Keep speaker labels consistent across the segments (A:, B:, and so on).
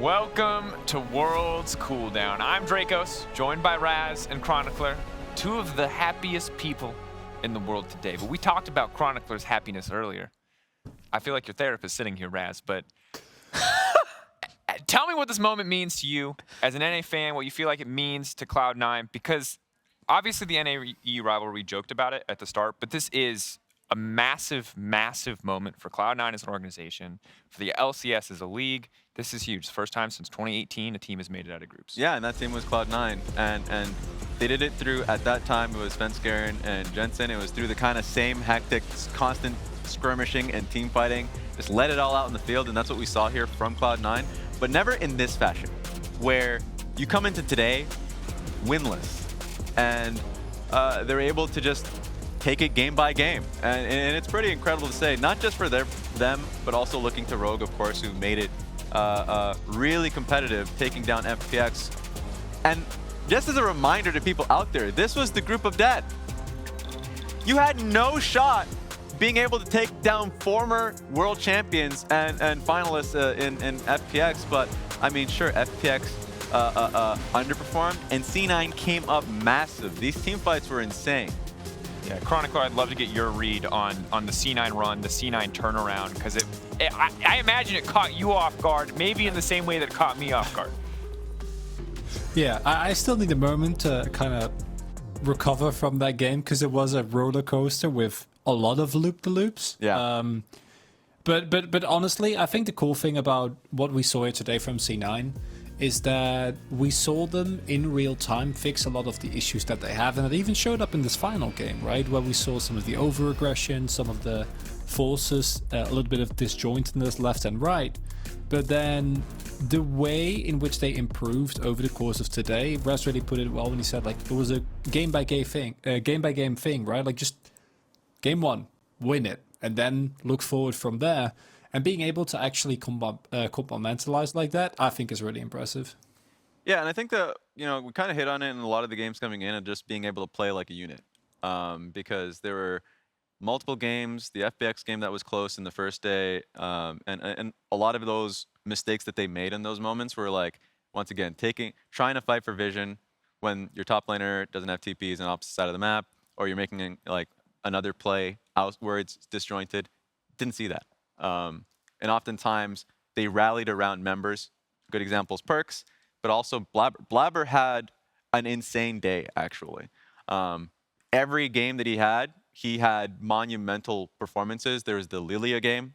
A: Welcome to Worlds Cooldown. I'm Dracos, joined by Raz and Chronicler, two of the happiest people in the world today. But we talked about Chronicler's happiness earlier. I feel like your therapist sitting here, Raz, but tell me what this moment means to you as an NA fan, what you feel like it means to Cloud9, because obviously the NA rivalry, we joked about it at the start, but this is a massive, massive moment for Cloud9 as an organization, for the LCS as a league. This is huge. First time since 2018 a team has made it out of groups.
B: Yeah, and that team was Cloud9, and they did it through, at that time, it was Fenskaren and Jensen. It was through the kind of same hectic, constant skirmishing and team fighting. Just let it all out in the field, and that's what we saw here from Cloud9, but never in this fashion, where you come into today winless, and they're able to just take it game by game, and it's pretty incredible to say, not just for them, but also looking to Rogue, of course, who made it really competitive, taking down FPX. And just as a reminder to people out there, this was the group of death. You had no shot being able to take down former world champions and finalists in FPX, but I mean, sure, FPX underperformed, and C9 came up massive. These team fights were insane.
A: Yeah, Chronicler, I'd love to get your read on the C9 run, the C9 turnaround, because I imagine it caught you off guard, maybe in the same way that it caught me off guard.
C: Yeah, I still need a moment to kind of recover from that game, because it was a roller coaster with a lot of loop-the-loops.
B: Yeah.
C: But honestly, I think the cool thing about what we saw here today from C9 is that we saw them in real time fix a lot of the issues that they have, and it even showed up in this final game, right, where we saw some of the over-aggression, some of the forces, a little bit of disjointedness left and right, but then the way in which they improved over the course of today, Raz really put it well when he said, like, it was a game-by-game thing, right, like, just game one, win it, and then look forward from there. And being able to actually compartmentalize like that, I think is really impressive.
B: Yeah, and I think that, you know, we kind of hit on it in a lot of the games coming in, and just being able to play like a unit. Because there were multiple games, the FPX game that was close in the first day, and a lot of those mistakes that they made in those moments were like, once again, trying to fight for vision when your top laner doesn't have TPs on the opposite side of the map, or you're making like another play out where it's disjointed. Didn't see that. And oftentimes they rallied around members. Good examples, Perkz, but also Blabber. Blabber had an insane day, actually. Every game that he had monumental performances. There was the Lilia game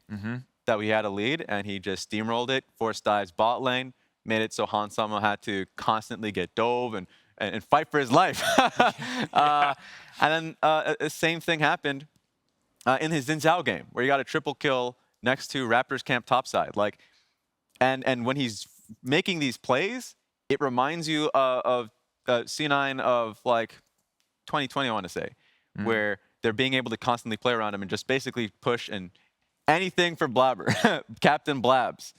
B: that we had a lead, and he just steamrolled it, forced dives bot lane, made it so Hansama had to constantly get dove and fight for his life. And then the same thing happened in his Xin Zhao game, where he got a triple kill next to Raptors camp topside. Like, and when he's making these plays, it reminds you of C9 of like 2020, I want to say, where they're being able to constantly play around him and just basically push and anything for Blabber, Captain Blabs.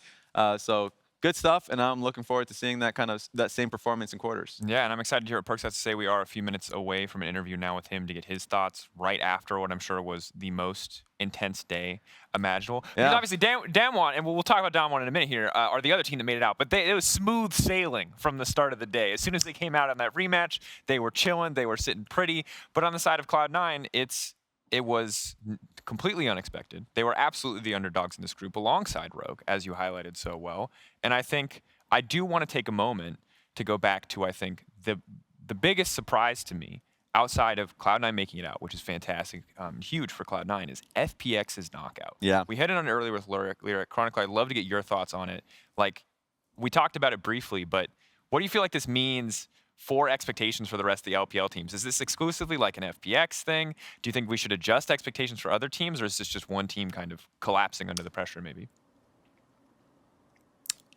B: So good stuff, and I'm looking forward to seeing that same performance in quarters.
A: Yeah, and I'm excited to hear what Perkz has to say. We are a few minutes away from an interview now with him to get his thoughts right after what I'm sure was the most intense day imaginable.
B: Yeah.
A: I mean, obviously, Damwon, and we'll talk about Damwon in a minute here, are the other team that made it out. But it was smooth sailing from the start of the day. As soon as they came out on that rematch, they were chilling, they were sitting pretty. But on the side of Cloud9, it was completely unexpected. They were absolutely the underdogs in this group alongside Rogue, as you highlighted so well. And I think I do want to take a moment to go back to, I think, the biggest surprise to me outside of Cloud9 making it out, which is fantastic, huge for Cloud9, is FPX's knockout.
B: Yeah.
A: We hit it on earlier with Lyric. Chronicle, I'd love to get your thoughts on it. Like, we talked about it briefly, but what do you feel like this means for expectations for the rest of the LPL teams? Is this exclusively like an FPX thing? Do you think we should adjust expectations for other teams, or is this just one team kind of collapsing under the pressure maybe?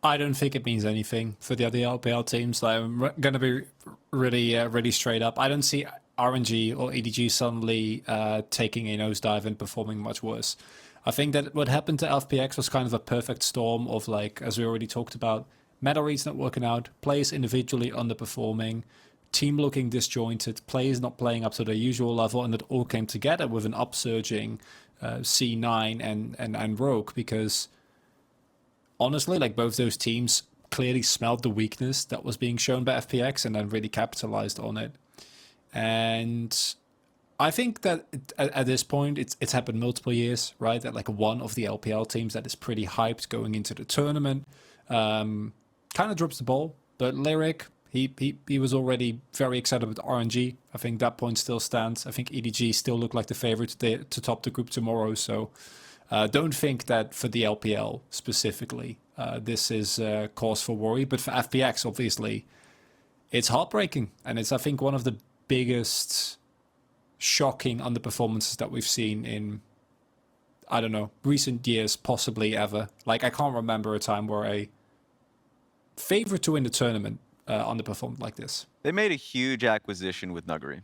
C: I don't think it means anything for the other LPL teams. Like, I'm going to be really straight up. I don't see RNG or EDG suddenly taking a nosedive and performing much worse. I think that what happened to FPX was kind of a perfect storm of, like, as we already talked about, meta reads not working out, players individually underperforming, team looking disjointed, players not playing up to their usual level, and it all came together with an upsurging C9 and Rogue, because honestly, like, both those teams clearly smelled the weakness that was being shown by FPX and then really capitalized on it. And I think that at this point, it's happened multiple years, right? That like one of the LPL teams that is pretty hyped going into the tournament kind of drops the ball. But Lyric, he was already very excited with RNG. I think that point still stands. I think EDG still look like the favorite to top the group tomorrow. So don't think that for the LPL specifically, this is cause for worry. But for FPX, obviously, it's heartbreaking. And it's, I think, one of the biggest shocking underperformances that we've seen in, I don't know, recent years, possibly ever. Like, I can't remember a time where a favorite to win the tournament underperformed like this.
B: They made a huge acquisition with Nuggery.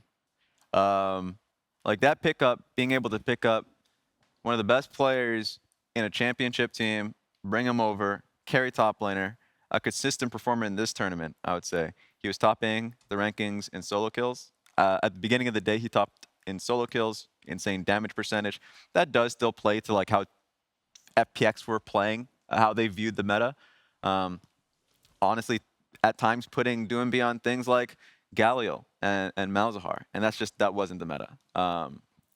B: Like that pickup, being able to pick up one of the best players in a championship team, bring him over, carry top laner, a consistent performer in this tournament, I would say. He was topping the rankings in solo kills. At the beginning of the day, he topped in solo kills, insane damage percentage. That does still play to like how FPX were playing, how they viewed the meta. Honestly, at times putting Doumbé on things like Galio and Malzahar, and that wasn't the meta.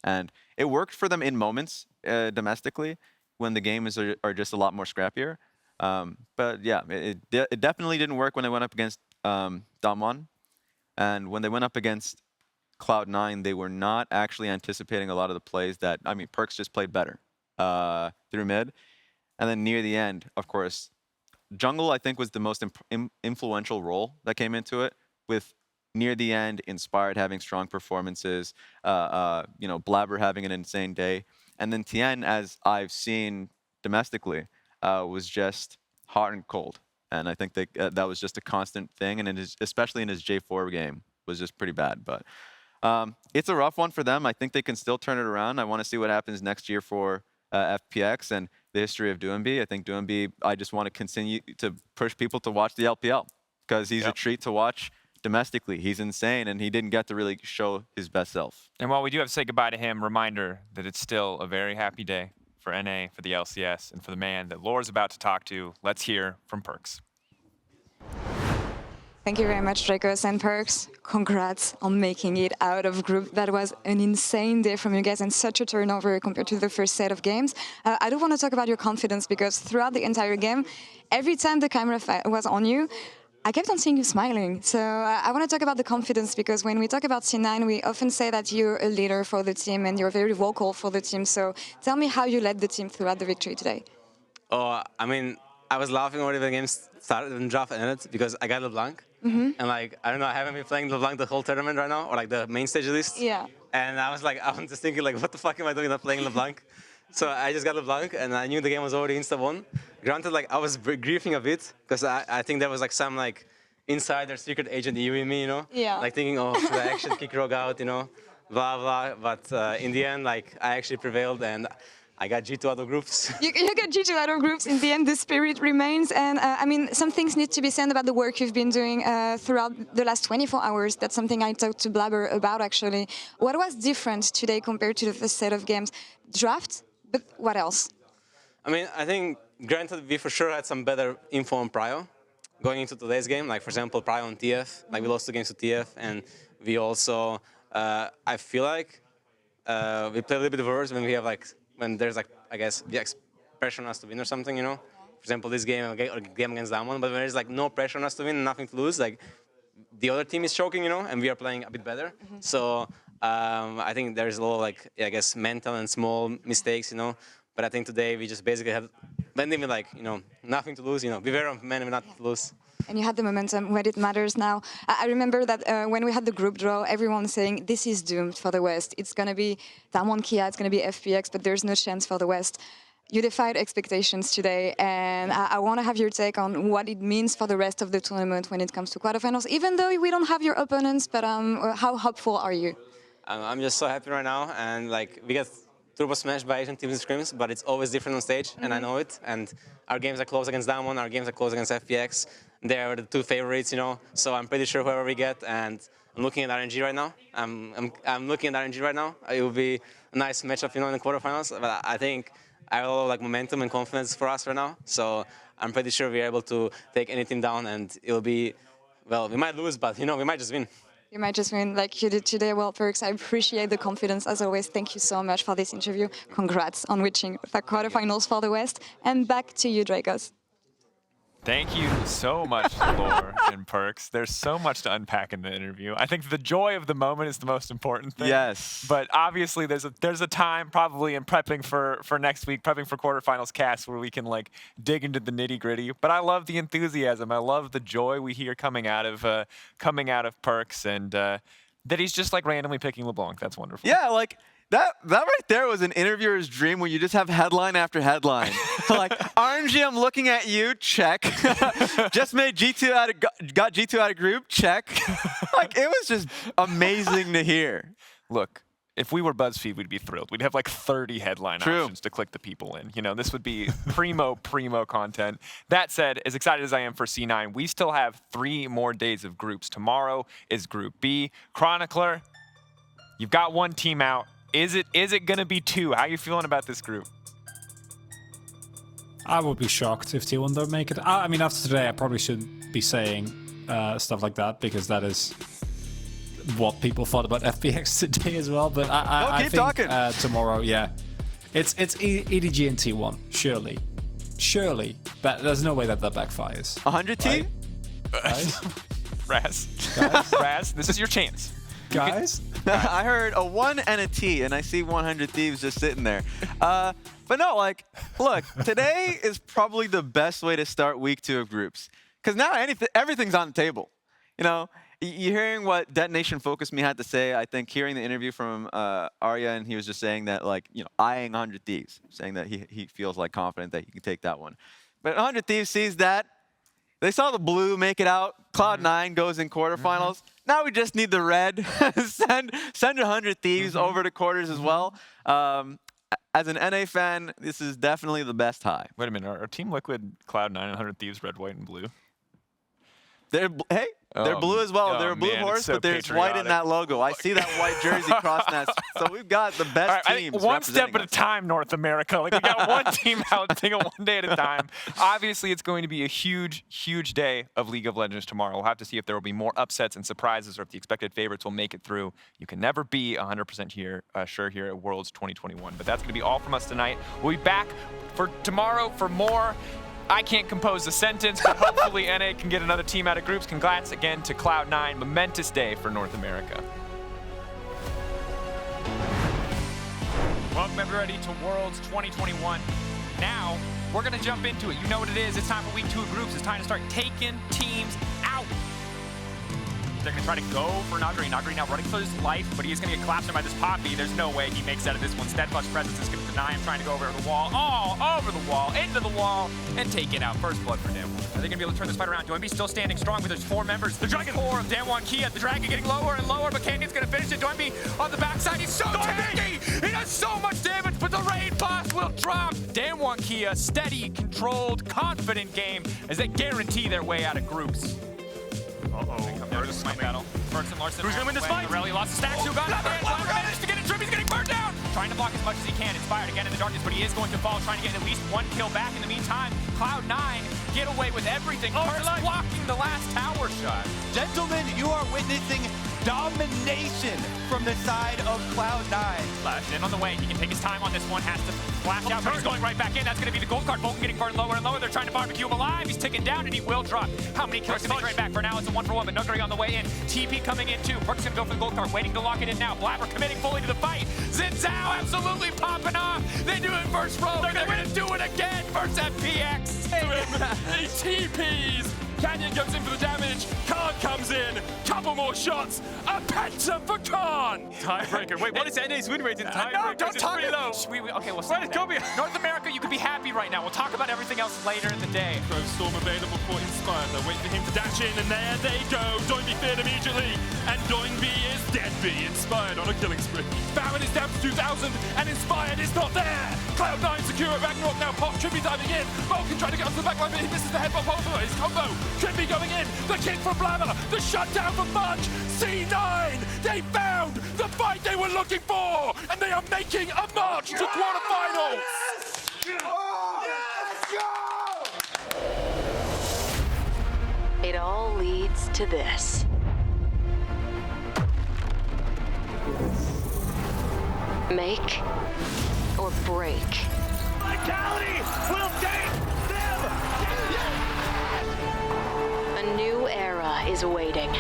B: And it worked for them in moments domestically when the games are just a lot more scrappier. But yeah, it definitely didn't work when they went up against Damwon. And when they went up against Cloud9, they were not actually anticipating a lot of the plays that, I mean, Perkz just played better through mid. And then near the end, of course, jungle, I think, was the most influential role that came into it, with near the end, Inspired having strong performances, Blabber having an insane day. And then Tien, as I've seen domestically, was just hot and cold. And I think that was just a constant thing, and especially in his J4 game, was just pretty bad. But it's a rough one for them. I think they can still turn it around. I want to see what happens next year for FPX and the history of Doumbé. I think Doumbé, I just want to continue to push people to watch the LPL, because he's a treat to watch domestically. He's insane, and he didn't get to really show his best self.
A: And while we do have to say goodbye to him, reminder that it's still a very happy day for NA, for the LCS, and for the man that Laura's about to talk to. Let's hear from Perkz.
D: Thank you very much, Dracos and Perkz. Congrats on making it out of group. That was an insane day from you guys and such a turnover compared to the first set of games. I do want to talk about your confidence, because throughout the entire game, every time the camera was on you, I kept on seeing you smiling. So I want to talk about the confidence, because when we talk about C9, we often say that you're a leader for the team and you're very vocal for the team. So tell me how you led the team throughout the victory today.
E: Oh, I mean, I was laughing already when the game started and draft ended, because I got LeBlanc. And like, I don't know, I haven't been playing LeBlanc the whole tournament right now, or like the main stage at least.
D: Yeah.
E: And I was just thinking like, what the fuck am I doing not playing LeBlanc? So I just got LeBlanc, and I knew the game was already insta-won. Granted, like, I was griefing a bit, because I think there was like some like insider secret agent EU in me, you know?
D: Yeah.
E: Like thinking, oh, should I actually kick Rogue out, you know? Blah, blah. But in the end, like, I actually prevailed, and I got G2 out of groups. You
D: got G2 out of groups. In the end, the spirit remains. And I mean, some things need to be said about the work you've been doing throughout the last 24 hours. That's something I talked to Blabber about, actually. What was different today compared to the first set of games? Draft, but what else?
E: I mean, I think, granted, we for sure had some better info on Prio going into today's game. Like, for example, Prio on TF. Like, we lost 2 games to TF. And we also, I feel like, we play a little bit worse when we have, like, when there's like, I guess, the pressure on us to win or something, you know? For example, this game or game against Damwon, but when there's like no pressure on us to win, nothing to lose, like the other team is choking, you know, and we are playing a bit better. So I think there's a lot of like, I guess, mental and small mistakes, you know? But I think today we just basically had, when even like, you know, nothing to lose, you know, beware of men and not to lose.
D: And you had the momentum when it matters now. I remember that when we had the group draw, everyone saying, this is doomed for the West. It's going to be Damwon Kia, it's going to be FPX, but there's no chance for the West. You defied expectations today, and I want to have your take on what it means for the rest of the tournament when it comes to quarterfinals, even though we don't have your opponents, but how hopeful are you?
E: I'm just so happy right now, and like, we get turbo smashed by Asian teams and scrims, but it's always different on stage, and I know it. And our games are close against Damwon, our games are close against FPX. They are the 2 favorites, you know. So I'm pretty sure whoever we get, and I'm looking at RNG right now. I'm looking at RNG right now. It will be a nice matchup, you know, in the quarterfinals. But I think I have a lot of like momentum and confidence for us right now. So I'm pretty sure we're able to take any team down, and it'll be, well, we might lose, but you know, we might just win.
D: You might just win like you did today. Well, Perkz, I appreciate the confidence as always. Thank you so much for this interview. Congrats on reaching the quarterfinals for the West. And back to you, Dragos.
A: Thank you so much, Lore and Perkz. There's so much to unpack in the interview. I think the joy of the moment is the most important thing.
B: Yes.
A: But obviously, there's a time probably in prepping for next week, prepping for quarterfinals cast, where we can like dig into the nitty gritty. But I love the enthusiasm. I love the joy we hear coming out of Perkz, and that he's just like randomly picking LeBlanc. That's wonderful.
B: Yeah, like that right there was an interviewer's dream where you just have headline after headline. Like, RNG, I'm looking at you, check. Just made got G2 out of group, check. Like, it was just amazing to hear.
A: Look, if we were BuzzFeed, we'd be thrilled. We'd have like 30 headline
B: True.
A: options to click the people in. You know, this would be primo content. That said, as excited as I am for C9, we still have 3 more days of groups. Tomorrow is Group B. Chronicler, you've got 1 team out. Is it going to be 2? How are you feeling about this group?
C: I would be shocked if T1 don't make it. I mean, after today, I probably shouldn't be saying stuff like that, because that is what people thought about FPX today as well. But I
B: keep
C: think
B: talking.
C: Tomorrow, yeah, it's EDG and T1, surely. There's no way that backfires.
B: 100 T?
C: Guys?
A: Raz, this is your chance.
C: Guys?
B: I heard a 1 and a T, and I see 100 Thieves just sitting there. But no, like, look, today is probably the best way to start week 2 of groups, because now everything's on the table. You know, you're hearing what Detonation Focus Me had to say. I think hearing the interview from Arya, and he was just saying that, like, you know, eyeing 100 Thieves, saying that he feels like confident that he can take that one. But 100 Thieves sees that. They saw the blue make it out. Cloud9 goes in quarterfinals. Now we just need the red. send 100 Thieves over to quarters as well. As an NA fan, this is definitely the best high.
A: Wait a minute. Are Team Liquid, Cloud9, and 100 Thieves red, white, and blue?
B: They're blue as well. They're a blue horse,
A: so
B: but there's white in that logo. I see that white jersey crossing that. So we've got the best teams.
A: One step at a time, North America. Like, we got one team out, taking it one day at a time. Obviously, it's going to be a huge day of League of Legends tomorrow. We'll have to see if there will be more upsets and surprises, or if the expected favorites will make it through. You can never be 100% sure here at Worlds 2021. But that's going to be all from us tonight. We'll be back for tomorrow for more. I can't compose a sentence, but hopefully NA can get another team out of groups. Congrats again to Cloud9. Momentous day for North America. Welcome everybody to Worlds 2021. Now, we're going to jump into it. You know what it is. It's time for week 2 of groups. It's time to start taking teams out. They're going to try to go for Nagri. Nagri now running for his life, but he is going to get collapsed by this Poppy. There's no way he makes out of this one. Steadfast Presence is going to deny him, trying to go over the wall. All over the wall, into the wall, and take it out. First blood for Damwon. Are they going to be able to turn this fight around? Doinby still standing strong, but there's 4 members. The Dragon 4 of Damwon Kia. The Dragon getting lower and lower, but Canyon's going to finish it. Doinby on the backside. He's so tanky! He does so much damage, but the raid boss will drop. Damwon Kia, steady, controlled, confident game as they guarantee their way out of groups. There's a smite battle. Perkz and Larson. Who's going to win this fight? Rally lost the stacks. Who got it? Blabber managed to get it. He's getting burned down. Trying to block as much as he can. Inspired again in the darkness, but he is going to fall. Trying to get at least 1 kill back. In the meantime, Cloud9 get away with everything. Perkz blocking the last tower shot.
F: Gentlemen, you are witnessing domination from the side of Cloud9.
A: Flash in on the way. He can take his time on this one. Has to flash out, but he's going right back in. That's going to be the gold card. Vulcan getting burned lower and lower. They're trying to barbecue him alive. He's ticking down, and he will drop. How many kills can they trade back? For now, it's a 1-for-1, but Nuggery on the way in. TP coming in, too. Perkz going to go for the gold card, waiting to lock it in now. Blabber committing fully to the fight. Xin Zhao absolutely popping off. They do it first row, and they're going to do it again versus FPX.
G: He TPs. Canyon goes in for the damage. Khan comes in. Couple more shots. A penta for Khan.
A: Tiebreaker. Wait, what is NA's win rate in tiebreakers?
G: No, don't talk
A: pretty low. Okay, we'll stop that. North America, you can be happy right now. We'll talk about everything else later in the day.
G: Grove Storm available for Inspired. They'll wait for him to dash in, and there they go. Doinby feared immediately, and Doinby is deadbeat. Inspired on a killing spree. Baron is down to 2,000, and Inspired is not there. Cloud9 secure at Ragnarok now. Pop should be diving in. Vulcan trying to get onto the backline, but he misses the headbutt over his combo. Could be going in. The kick from Blabber. The shutdown from Munch. C9. They found the fight they were looking for, and they are making a march to quarterfinals.
H: to this. Make or break.
I: Vitality will take them!
H: A new era is waiting.